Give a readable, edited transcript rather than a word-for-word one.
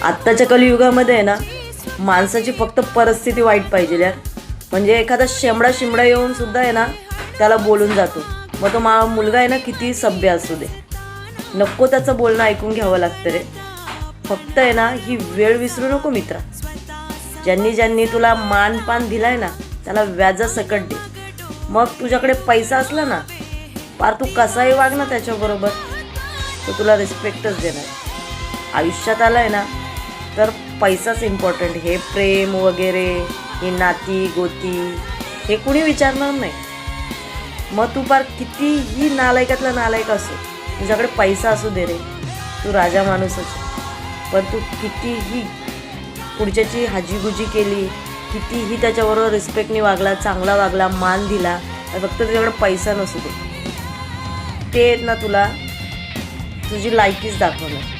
आत्ताच्या कलियुगामध्ये आहे ना, माणसाची फक्त परिस्थिती वाईट पाहिजे यार. म्हणजे एखादा शेंबडा शिंबडा येऊन सुद्धा आहे ना त्याला बोलून जातो. मग तो मुलगा आहे ना किती सभ्य असू दे, नको त्याचं बोलणं ऐकून घ्यावं लागतं रे. फक्त आहे ना ही वेळ विसरू नको मित्रा. ज्यांनी ज्यांनी तुला मानपान दिलाय ना त्याला व्याजासकट दे. मग तुझ्याकडे पैसा असला ना, पार तू कसाही वाग ना त्याच्याबरोबर, तो तुला रिस्पेक्टच देणार. आयुष्यात आलाय ना तर पैसाच इम्पॉर्टंट. हे प्रेम वगैरे, ही नाती गोती हे कुणी विचारणार नाही. मग तू पार कितीही नालायकातला नालायक असो, तुझ्याकडे पैसा असू दे रे, तू राजा माणूसच. पण तू कितीही पुढच्याची हाजीगुजी केली, कितीही त्याच्याबरोबर रिस्पेक्टने वागला, चांगला वागला, मान दिला, फक्त तुझ्याकडे पैसा नसू दे, ते ना तुला तुझी लायकीच दाखवणार.